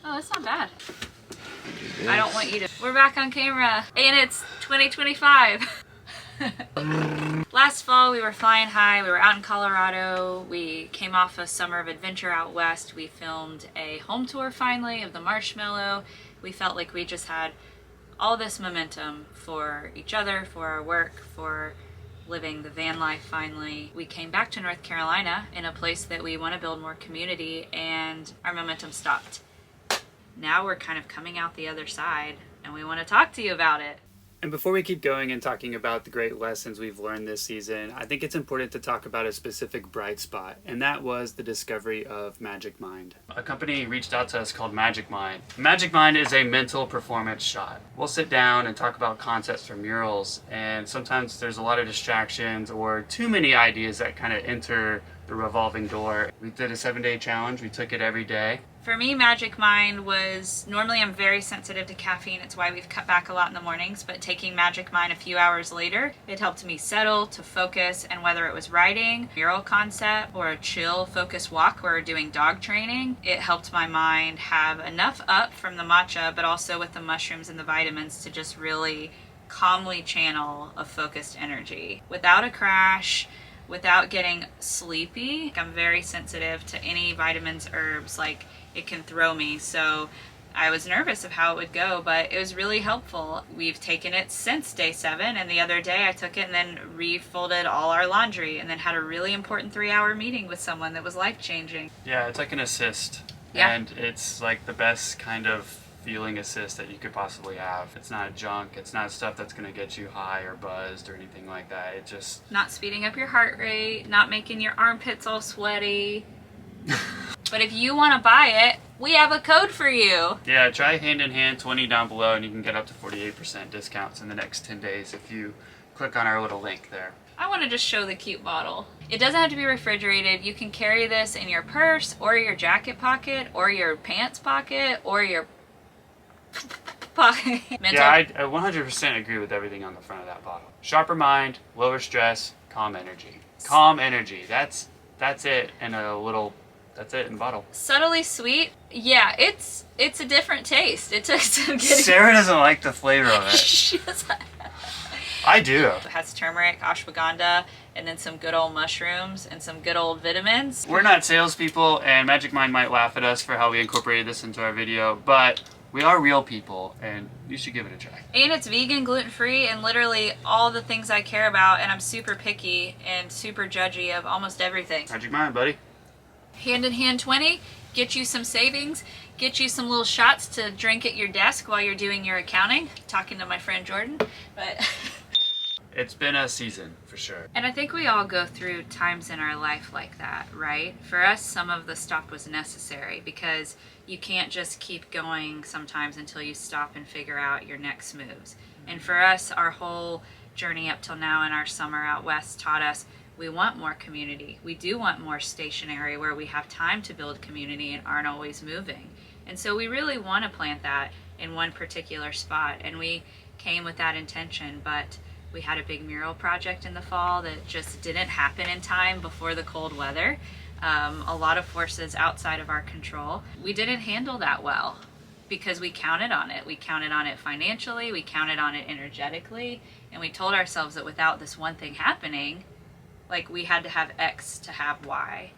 Oh, that's not bad. I don't want you to. We're back on camera, and it's 2025. Last fall we were flying high. We were out in Colorado. We came off a summer of adventure out west. We filmed a home tour finally of the Marshmallow. We felt like we just had all this momentum for each other, for our work, for living the van life finally. We came back to North Carolina in a place that we want to build more community, and our momentum stopped. Now we're kind of coming out the other side, and we want to talk to you about it. And before we keep going and talking about the great lessons we've learned this season, I think it's important to talk about a specific bright spot, and that was the discovery of Magic Mind. A company reached out to us called Magic Mind. Magic Mind is a mental performance shot. We'll sit down and talk about concepts for murals, and sometimes there's a lot of distractions or too many ideas that kind of enter the revolving door. We did a 7-day challenge. We took it every day. For me, Magic Mind was, normally I'm very sensitive to caffeine, it's why we've cut back a lot in the mornings, but taking Magic Mind a few hours later, it helped me settle, to focus, and whether it was writing, mural concept, or a chill focus walk where we're doing dog training, it helped my mind have enough up from the matcha, but also with the mushrooms and the vitamins to just really calmly channel a focused energy. Without a crash, without getting sleepy. I'm very sensitive to any vitamins, herbs, like it can throw me, so I was nervous of how it would go, but it was really helpful. We've taken it since day 7, and the other day I took it and then refolded all our laundry and then had a really important 3-hour meeting with someone that was life-changing. Yeah, it's like an assist. Yeah. And it's like the best kind of feeling assist that you could possibly have. It's not junk, it's not stuff that's gonna get you high or buzzed or anything like that. It just... Not speeding up your heart rate, not making your armpits all sweaty. But if you want to buy it, we have a code for you. Yeah, try Hand in Hand 20 down below, and you can get up to 48% discounts in the next 10 days if you click on our little link there. I want to just show the cute bottle. It doesn't have to be refrigerated. You can carry this in your purse or your jacket pocket or your pants pocket or your pocket. Yeah, I 100% agree with everything on the front of that bottle. Sharper mind, lower stress, calm energy. Calm energy. That's it in a little... That's it in bottle. Subtly sweet. Yeah, it's a different taste. It took some getting... Sarah doesn't like the flavor of it. I do. It has turmeric, ashwagandha, and then some good old mushrooms and some good old vitamins. We're not salespeople, and Magic Mind might laugh at us for how we incorporated this into our video, but we are real people, and you should give it a try. And it's vegan, gluten-free, and literally all the things I care about, and I'm super picky and super judgy of almost everything. Magic Mind, buddy. Hand in Hand 20, get you some savings, get you some little shots to drink at your desk while you're doing your accounting. Talking to my friend Jordan, but... It's been a season, for sure. And I think we all go through times in our life like that, right? For us, some of the stop was necessary because you can't just keep going sometimes until you stop and figure out your next moves. And for us, our whole journey up till now in our summer out west taught us we want more community. We do want more stationary where we have time to build community and aren't always moving. And so we really want to plant that in one particular spot. And we came with that intention, but we had a big mural project in the fall that just didn't happen in time before the cold weather. A lot of forces outside of our control. We didn't handle that well because we counted on it. We counted on it financially, we counted on it energetically, and we told ourselves that without this one thing happening, like we had to have X to have Y.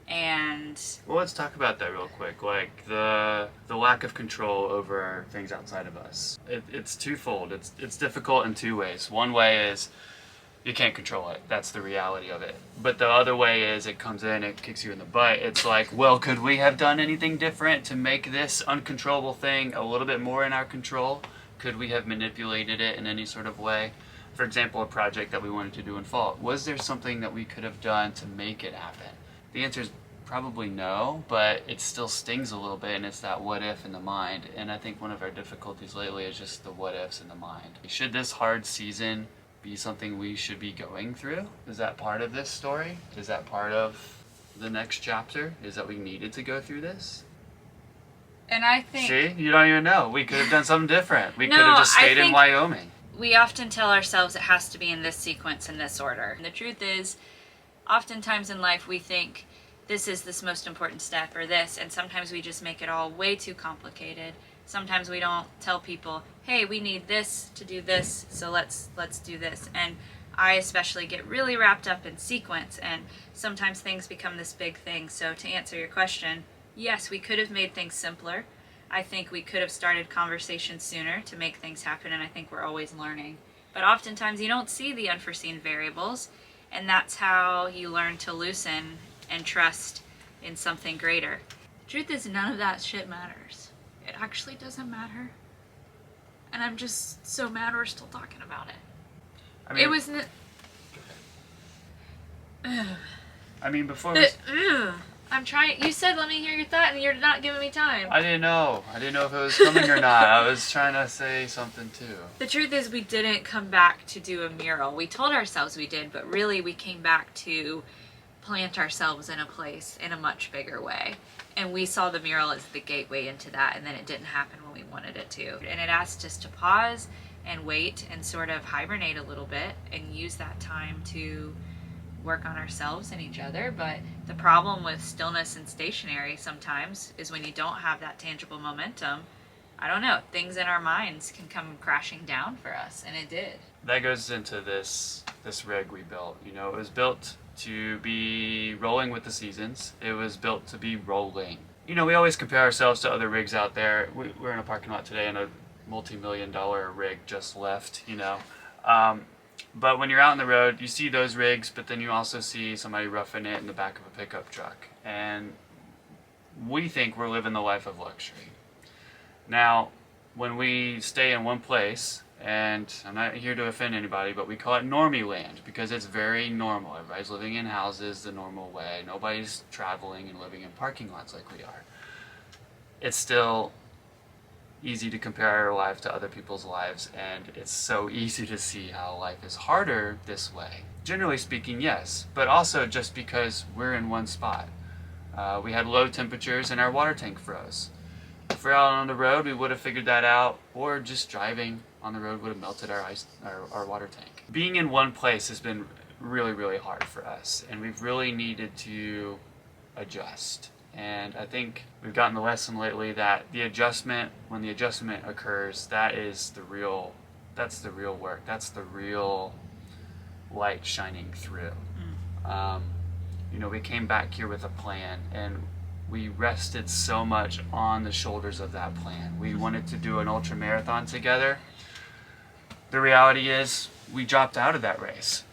And well, let's talk about that real quick. Like the lack of control over things outside of us. It's twofold. It's difficult in two ways. One way is you can't control it. That's the reality of it. But the other way is it comes in, it kicks you in the butt. It's like, well, could we have done anything different to make this uncontrollable thing a little bit more in our control? Could we have manipulated it in any sort of way? For example, a project that we wanted to do in fall. Was there something that we could have done to make it happen? The answer is probably no, but it still stings a little bit, and it's that what if in the mind. And I think one of our difficulties lately is just the what ifs in the mind. Should this hard season be something we should be going through? Is that part of this story? Is that part of the next chapter? Is that we needed to go through this? And I think... See? You don't even know. We could have done something different. We could have just stayed in Wyoming. We often tell ourselves it has to be in this sequence, in this order. And the truth is, oftentimes in life we think this is this most important step or this, and sometimes we just make it all way too complicated. Sometimes we don't tell people, hey, we need this to do this, so let's do this. And I especially get really wrapped up in sequence, and sometimes things become this big thing. So to answer your question, yes, we could have made things simpler. I think we could have started conversations sooner to make things happen, and I think we're always learning. But oftentimes you don't see the unforeseen variables, and that's how you learn to loosen and trust in something greater. The truth is, none of that shit matters. It actually doesn't matter. And I'm just so mad we're still talking about it. I mean, It was... I mean, before we... I'm trying... You said let me hear your thought, and you're not giving me time. I didn't know. I didn't know if it was coming or not. I was trying to say something too. The truth is, we didn't come back to do a mural. We told ourselves we did, but really we came back to plant ourselves in a place in a much bigger way. And we saw the mural as the gateway into that, and then it didn't happen when we wanted it to. And it asked us to pause and wait and sort of hibernate a little bit and use that time to work on ourselves and each other. But the problem with stillness and stationary sometimes is when you don't have that tangible momentum, I don't know, things in our minds can come crashing down for us, and it did. That goes into this rig we built. You know, it was built to be rolling with the seasons. It was built to be rolling. You know, we always compare ourselves to other rigs out there. We're in a parking lot today and a multi-million-dollar rig just left, you know. But when you're out on the road, you see those rigs, but then you also see somebody roughing it in the back of a pickup truck. And we think we're living the life of luxury. Now, when we stay in one place, and I'm not here to offend anybody, but we call it normie land because it's very normal. Everybody's living in houses the normal way. Nobody's traveling and living in parking lots like we are. It's still easy to compare our life to other people's lives, and it's so easy to see how life is harder this way. Generally speaking, yes, but also just because we're in one spot. We had low temperatures and our water tank froze. If we're out on the road, we would have figured that out, or just driving on the road would have melted our water tank. Being in one place has been really, really hard for us, and we've really needed to adjust. And I think we've gotten the lesson lately that when the adjustment occurs, that's the real work. That's the real light shining through. You know, we came back here with a plan, and we rested so much on the shoulders of that plan. We wanted to do an ultra marathon together. The reality is, we dropped out of that race.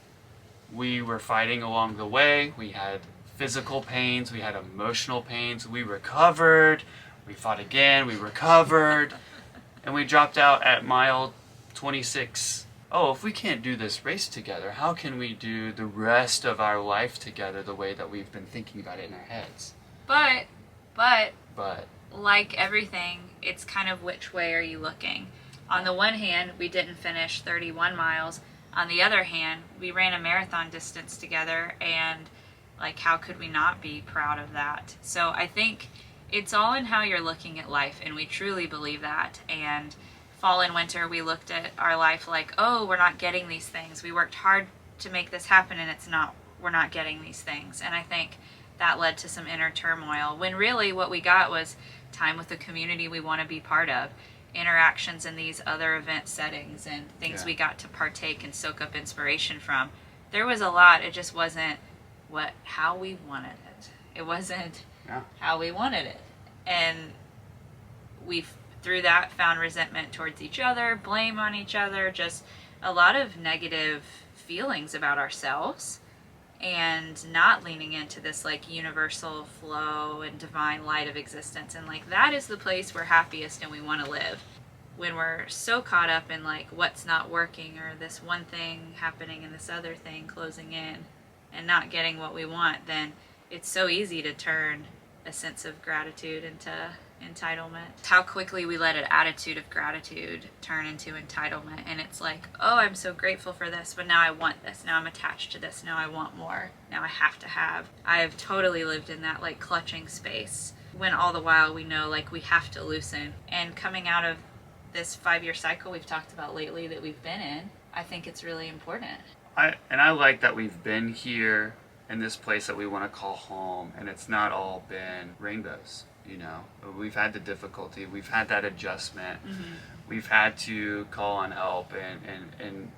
We were fighting along the way. We had physical pains, we had emotional pains, we recovered, we fought again, we recovered, and we dropped out at mile 26. Oh, if we can't do this race together, how can we do the rest of our life together the way that we've been thinking about it in our heads? But, But like everything, it's kind of which way are you looking? On the one hand, we didn't finish 31 miles. On the other hand, we ran a marathon distance together, and like, how could we not be proud of that? So I think it's all in how you're looking at life, and we truly believe that. And fall and winter, we looked at our life like, oh, we're not getting these things. We worked hard to make this happen, and we're not getting these things. And I think that led to some inner turmoil, when really what we got was time with the community we want to be part of, interactions in these other event settings, and things we got to partake and soak up inspiration from. There was a lot. It just wasn't how we wanted it. It wasn't how we wanted it. And we, through that, found resentment towards each other, blame on each other, just a lot of negative feelings about ourselves, and not leaning into this like universal flow and divine light of existence. And like, that is the place we're happiest and we want to live. When we're so caught up in like what's not working, or this one thing happening and this other thing closing in, and not getting what we want, then it's so easy to turn a sense of gratitude into entitlement. How quickly we let an attitude of gratitude turn into entitlement, and it's like, oh, I'm so grateful for this, but now I want this, now I'm attached to this, now I want more, now I have to have. I have totally lived in that like clutching space, when all the while we know like we have to loosen. And coming out of this 5-year cycle we've talked about lately that we've been in, I think it's really important. I like that we've been here in this place that we want to call home, and it's not all been rainbows. We've had the difficulty, we've had that adjustment, we've had to call on help and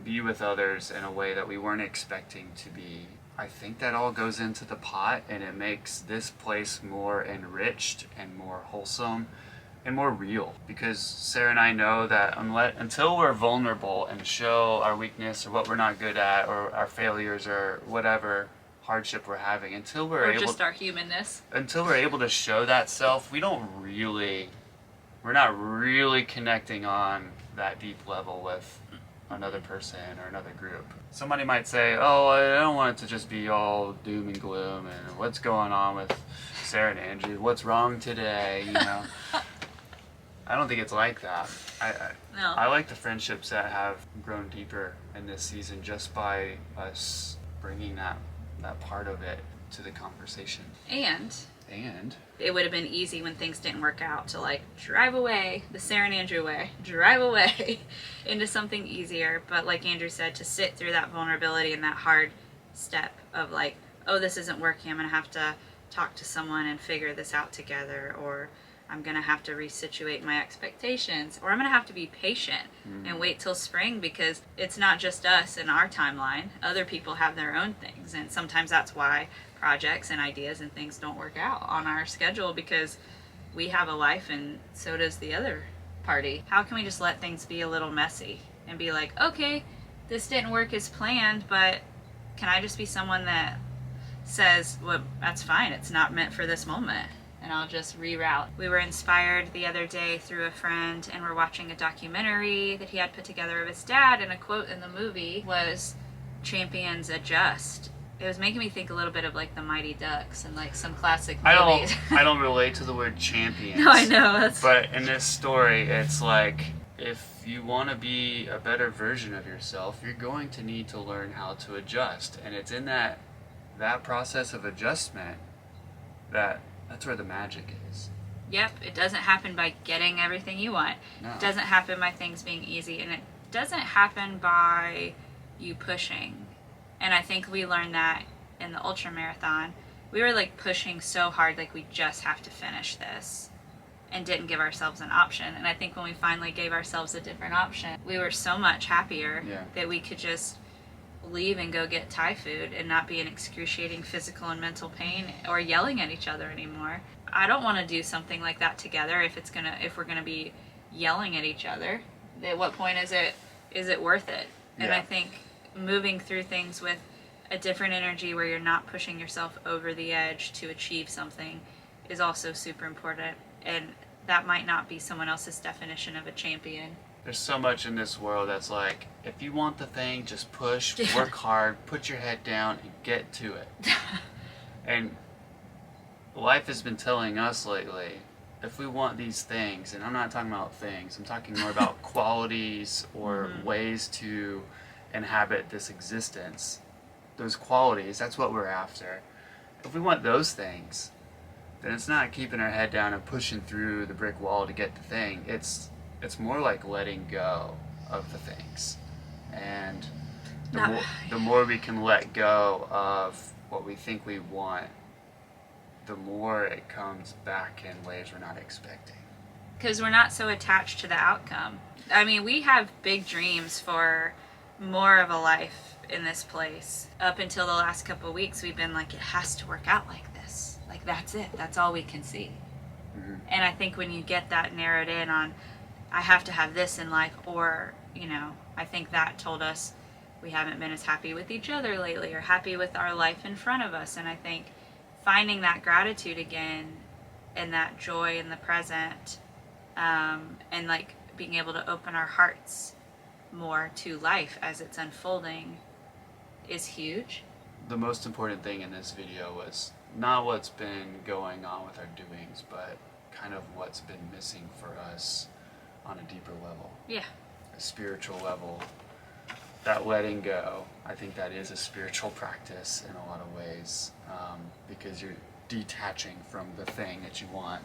be with others in a way that we weren't expecting to be. I think that all goes into the pot, and it makes this place more enriched and more wholesome and more real, because Sarah and I know that until we're vulnerable and show our weakness or what we're not good at or our failures or whatever hardship we're having, or just our humanness, until we're able to show that self, we're not really connecting on that deep level with another person or another group. Somebody might say, oh, I don't want it to just be all doom and gloom and what's going on with Sarah and Andrew, what's wrong today, I don't think it's like that. No. I like the friendships that have grown deeper in this season just by us bringing that part of it to the conversation. And it would have been easy when things didn't work out to like drive away the Sarah and Andrew way, drive away into something easier. But like Andrew said, to sit through that vulnerability and that hard step of like, oh, this isn't working, I'm going to have to talk to someone and figure this out together, or I'm going to have to resituate my expectations, or I'm going to have to be patient and wait till spring, because it's not just us and our timeline. Other people have their own things, and sometimes that's why projects and ideas and things don't work out on our schedule, because we have a life and so does the other party. How can we just let things be a little messy and be like, okay, this didn't work as planned, but can I just be someone that says, well, that's fine, it's not meant for this moment, and I'll just reroute. We were inspired the other day through a friend, and we're watching a documentary that he had put together of his dad, and a quote in the movie was, "Champions adjust." It was making me think a little bit of like the Mighty Ducks and like some classic movies. I don't relate to the word champions. No, I know. But in this story, it's like, if you want to be a better version of yourself, you're going to need to learn how to adjust. And it's in that process of adjustment that's where the magic is. Yep, it doesn't happen by getting everything you want. No. It doesn't happen by things being easy, and it doesn't happen by you pushing. And I think we learned that in the ultra marathon. We were like pushing so hard, like we just have to finish this, and didn't give ourselves an option. And I think when we finally gave ourselves a different option, we were so much happier that we could just leave and go get Thai food and not be in excruciating physical and mental pain or yelling at each other anymore. I don't want to do something like that together if we're gonna be yelling at each other. At what point is it worth it? And I think moving through things with a different energy where you're not pushing yourself over the edge to achieve something is also super important. And that might not be someone else's definition of a champion. There's so much in this world that's like, if you want the thing, just push, work hard, put your head down, and get to it. And life has been telling us lately, if we want these things, and I'm not talking about things, I'm talking more about qualities or ways to inhabit this existence. Those qualities, that's what we're after. If we want those things, then it's not keeping our head down and pushing through the brick wall to get the thing. It's more like letting go of the things. And the more we can let go of what we think we want, the more it comes back in ways we're not expecting. Because we're not so attached to the outcome. I mean, we have big dreams for more of a life in this place. Up until the last couple of weeks, we've been like, it has to work out like this. Like, that's it. That's all we can see. And I think when you get that narrowed in on, I have to have this in life, or, I think that told us we haven't been as happy with each other lately or happy with our life in front of us. And I think finding that gratitude again and that joy in the present, and like being able to open our hearts more to life as it's unfolding is huge. The most important thing in this video was not what's been going on with our doings, but kind of what's been missing for us on a deeper level. Yeah. A spiritual level. That letting go, I think that is a spiritual practice in a lot of ways, because you're detaching from the thing that you want.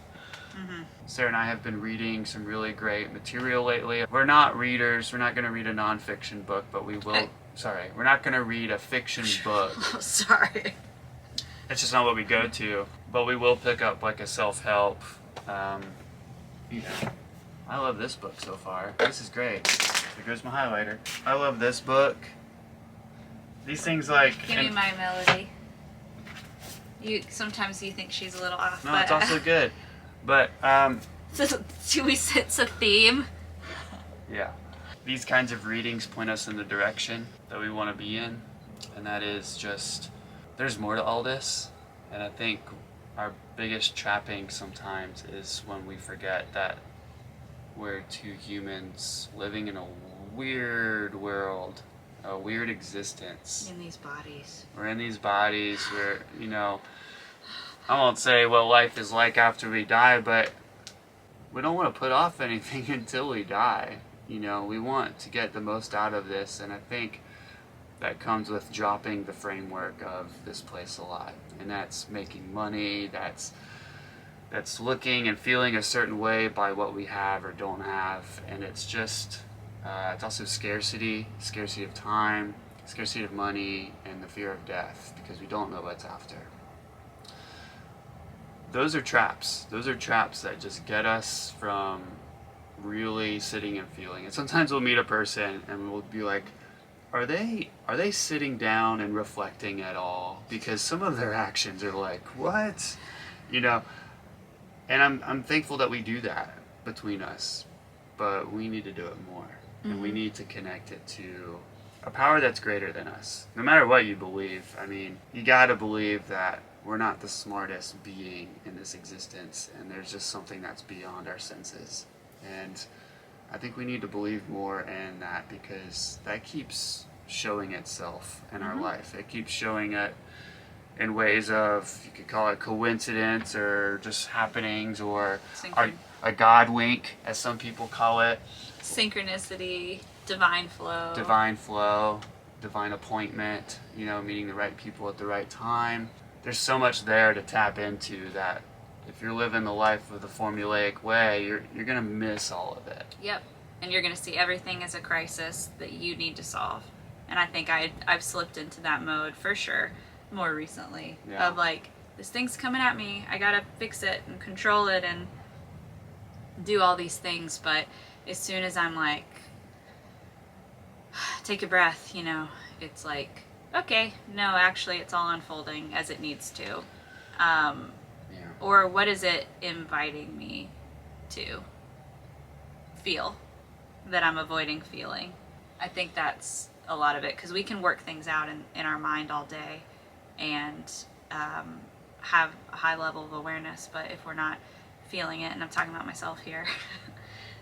Sarah and I have been reading some really great material lately. We're not readers. We're not going to read a nonfiction book, but we will. Sorry, we're not going to read a fiction book. Sorry. It's just not what we go to. But we will pick up like a self-help. You know, I love this book so far. This is great. There goes my highlighter. I love this book. These things like. Give me my melody. Sometimes you think she's a little off. No, but, it's also good. But so, do we sense a theme? yeah, these kinds of readings point us in the direction that we want to be in, and that is just there's more to all this. And I think our biggest trapping sometimes is when we forget that we're two humans living in a weird world, a weird existence. In these bodies. We're in these bodies. We're, you know, I won't say what life is like after we die, but we don't want to put off anything until we die. You know, we want to get the most out of this, and I think that comes with dropping the framework of this place a lot. And that's making money, that's looking and feeling a certain way by what we have or don't have, and it's just, it's also scarcity of time, scarcity of money, and the fear of death, because we don't know what's after. Those are traps. Those are traps that just get us from really sitting and feeling. And sometimes we'll meet a person and we'll be like, are they sitting down and reflecting at all? Because some of their actions are like, what? You know, and I'm thankful that we do that between us, but we need to do it more. And we need to connect it to a power that's greater than us. No matter what you believe, I mean, you gotta believe that we're not the smartest being in this existence, and there's just something that's beyond our senses. And I think we need to believe more in that, because that keeps showing itself in our life. It keeps showing it in ways of, you could call it coincidence, or just happenings, or a God wink, as some people call it. Synchronicity, divine flow, divine appointment, you know, meeting the right people at the right time. There's so much there to tap into that if you're living the life of the formulaic way, you're gonna miss all of it. Yep. And you're gonna see everything as a crisis that you need to solve. And I think I've slipped into that mode for sure more recently. Yeah. Of like, this thing's coming at me, I gotta fix it and control it and do all these things. But as soon as I'm like, take a breath, you know, it's like, okay, no, actually it's all unfolding as it needs to. Or what is it inviting me to feel that I'm avoiding feeling? I think that's a lot of it, because we can work things out in our mind all day and have a high level of awareness, but if we're not feeling it, and I'm talking about myself here,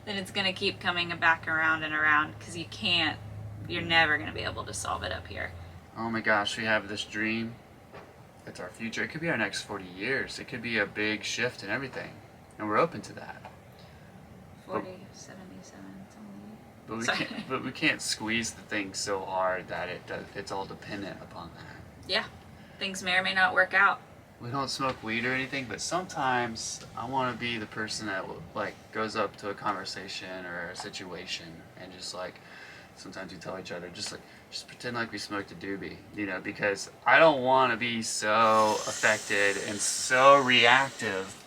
then it's going to keep coming back around and around, because you're never going to be able to solve it up here. Oh my gosh, we have this dream. It's our future. It could be our next 40 years. It could be a big shift in everything. And we're open to that. 40, 77, something. But we can't squeeze the thing so hard that it's all dependent upon that. Yeah. Things may or may not work out. We don't smoke weed or anything, but sometimes I want to be the person that like goes up to a conversation or a situation and just like, sometimes we tell each other, just pretend like we smoked a doobie, you know, because I don't want to be so affected and so reactive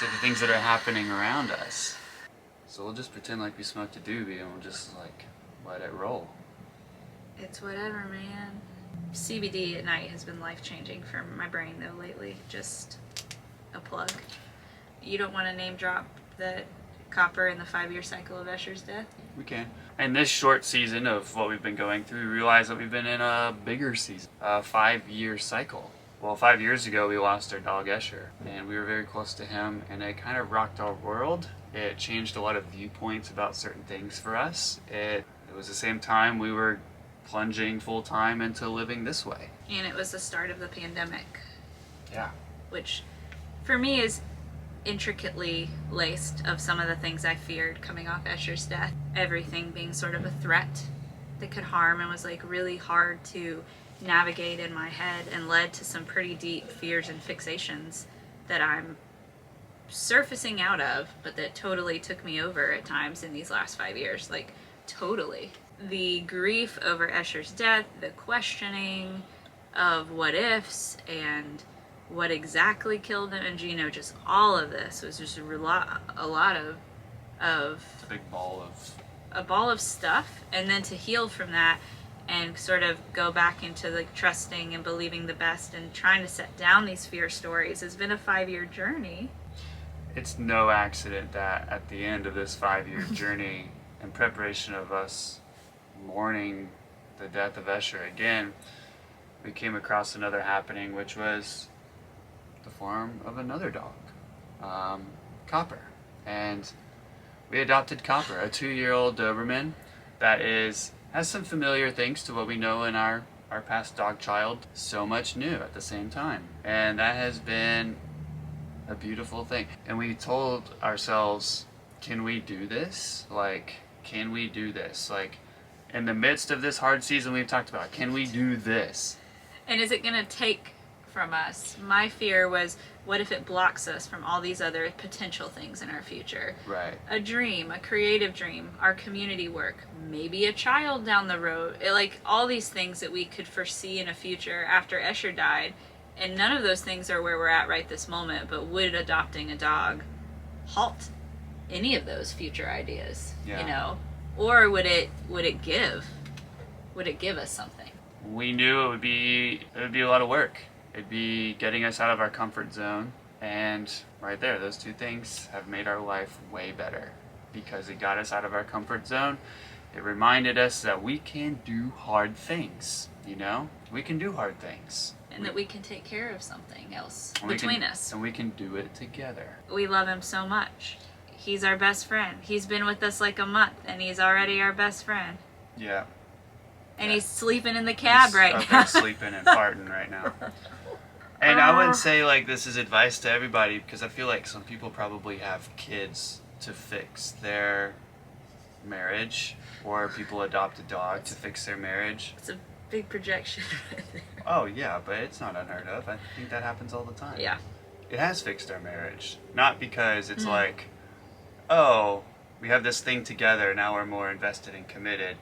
to the things that are happening around us. So we'll just pretend like we smoked a doobie and we'll just like let it roll. It's whatever, man. CBD at night has been life-changing for my brain though lately. Just a plug. You don't want to name drop the copper in the 5-year cycle of Escher's death? We can. In this short season of what we've been going through, we realize that we've been in a bigger season, a 5-year cycle. Well, 5 years ago we lost our dog Escher, and we were very close to him, and it kind of rocked our world. It changed a lot of viewpoints about certain things for us. It was the same time we were plunging full time into living this way. And it was the start of the pandemic. Yeah. Which for me is intricately laced of some of the things I feared coming off Escher's death. Everything being sort of a threat that could harm and was like really hard to navigate in my head and led to some pretty deep fears and fixations that I'm surfacing out of, but that totally took me over at times in these last 5 years. Like, totally. The grief over Escher's death, the questioning of what ifs and what exactly killed him, and just all of this was just a lot of It's a big ball of stuff, and then to heal from that and sort of go back into like trusting and believing the best and trying to set down these fear stories has been a 5-year journey. It's no accident that at the end of this 5-year journey, in preparation of us mourning the death of Escher again, we came across another happening, which was the form of another dog, Copper. And we adopted Copper, a 2-year-old Doberman that has some familiar things to what we know in our past dog child, so much new at the same time. And that has been a beautiful thing. And we told ourselves, can we do this? Like, can we do this? Like, in the midst of this hard season we've talked about, can we do this? And is it going to take from us? My fear was, what if it blocks us from all these other potential things in our future? Right. A dream, a creative dream, our community work, maybe a child down the road. Like, all these things that we could foresee in a future after Escher died. And none of those things are where we're at right this moment, but would adopting a dog halt any of those future ideas? Yeah. Or would it give us something? We knew it would be a lot of work. It'd be getting us out of our comfort zone, and right there, those two things have made our life way better because it got us out of our comfort zone. It reminded us that we can do hard things, We can do hard things. And that we can take care of something else between us. And we can do it together. We love him so much. He's our best friend. He's been with us like a month, and he's already our best friend. Yeah. And he's sleeping in the cab He's right up now. there sleeping and farting right now. And I wouldn't say like this is advice to everybody, because I feel like some people probably have kids to fix their marriage, or people adopt a dog to fix their marriage. It's a big projection right there. Oh yeah, but it's not unheard of. I think that happens all the time. Yeah. It has fixed our marriage. Not because it's like, oh, we have this thing together, now we're more invested and committed.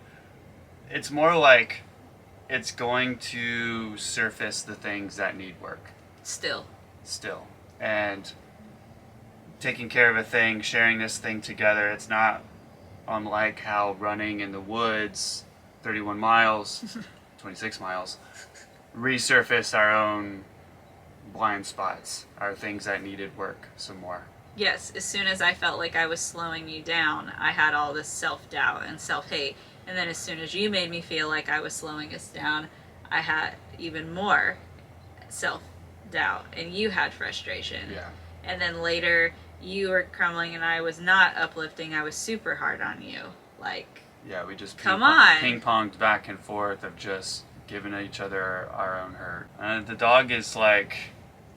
It's more like it's going to surface the things that need work. Still. And taking care of a thing, sharing this thing together, it's not unlike how running in the woods, 31 miles, 26 miles, resurface our own blind spots, our things that needed work some more. Yes, as soon as I felt like I was slowing you down, I had all this self-doubt and self-hate. And then as soon as you made me feel like I was slowing us down, I had even more self-doubt, and you had frustration. Yeah. And then later, you were crumbling and I was not uplifting. I was super hard on you. Like, yeah, we just ping-ponged back and forth of just giving each other our own hurt. And the dog is like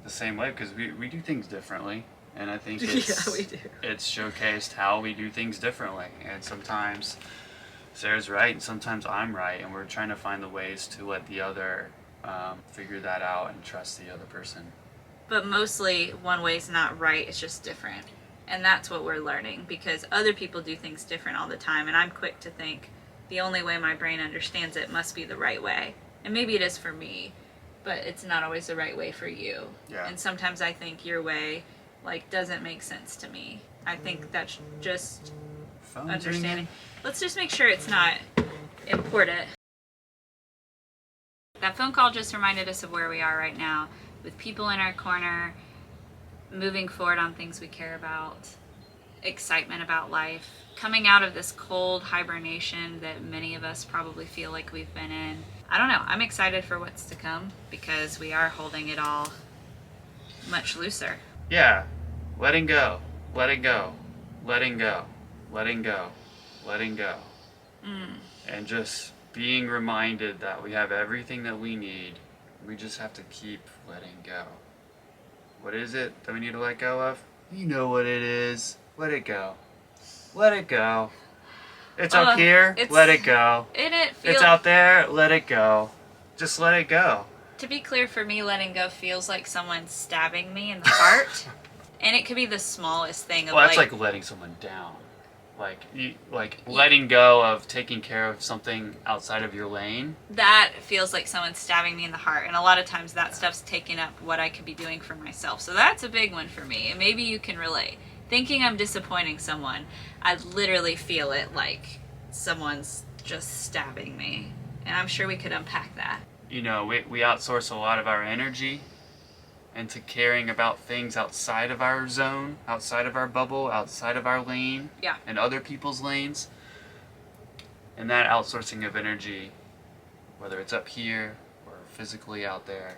the same way, because we do things differently. And I think it's, yeah, we do. It's showcased how we do things differently. And sometimes Sarah's right and sometimes I'm right. And we're trying to find the ways to let the other figure that out and trust the other person. But mostly one way's not right, it's just different. And that's what we're learning, because other people do things different all the time. And I'm quick to think the only way my brain understands it must be the right way. And maybe it is for me, but it's not always the right way for you. Yeah. And sometimes I think your way doesn't make sense to me. I think that's just understanding. Let's just make sure it's not important. That phone call just reminded us of where we are right now, with people in our corner, moving forward on things we care about, excitement about life, coming out of this cold hibernation that many of us probably feel like we've been in. I don't know, I'm excited for what's to come, because we are holding it all much looser. Yeah, letting go, letting go, letting go, letting go, letting go. And just being reminded that we have everything that we need. We just have to keep letting go. What is it that we need to let go of? You know what it is. Let it go. Let it go. It's up here, let it go. It's out there, let it go. Just let it go. To be clear, for me, letting go feels like someone stabbing me in the heart. And it could be the smallest thing of Well, that's like letting someone down. Like letting go of taking care of something outside of your lane. That feels like someone stabbing me in the heart, and a lot of times that stuff's taking up what I could be doing for myself. So that's a big one for me, and maybe you can relate. Thinking I'm disappointing someone, I literally feel it like someone's just stabbing me, and I'm sure we could unpack that. You know, we outsource a lot of our energy into caring about things outside of our zone, outside of our bubble, outside of our lane, Yeah. and other people's lanes. And that outsourcing of energy, whether it's up here or physically out there,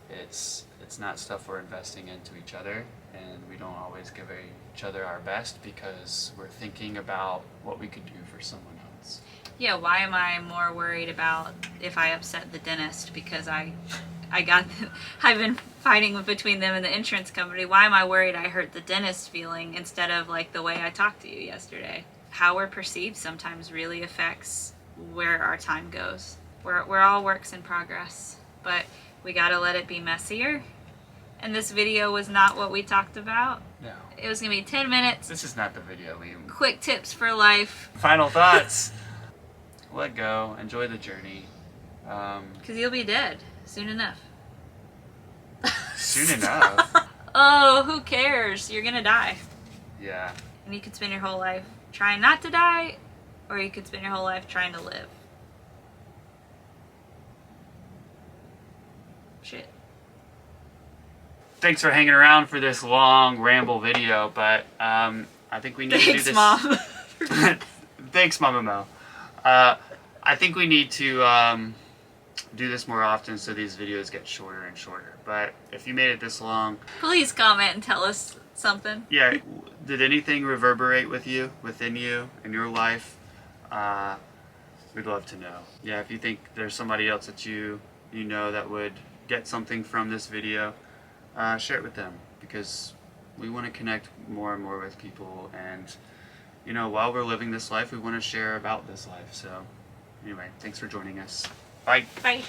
it's not stuff we're investing into each other, and we don't always give each other our best because we're thinking about what we could do for someone else. Yeah, why am I more worried about if I upset the dentist because I've been fighting between them and the insurance company. Why am I worried I hurt the dentist feeling instead of like the way I talked to you yesterday? How we're perceived sometimes really affects where our time goes. We're all works in progress, but we gotta let it be messier. And this video was not what we talked about. No. It was gonna be 10 minutes. This is not the video, Liam. Quick tips for life. Final thoughts. Let go. Enjoy the journey. Because you'll be dead soon enough. Soon enough. Oh, who cares? You're gonna die. Yeah. And you could spend your whole life trying not to die, or you could spend your whole life trying to live. Shit. Thanks for hanging around for this long ramble video, but I think we need to do this. Mom. Thanks, Mama Mo. I think we need to do this more often so these videos get shorter and shorter. But if you made it this long, Please comment and tell us something. yeah, did anything reverberate within you, in your life? We'd love to know. Yeah, if you think there's somebody else that you know that would get something from this video, share it with them, because we want to connect more and more with people, and you know, while we're living this life, we want to share about this life. So anyway, thanks for joining us. Bye. Bye.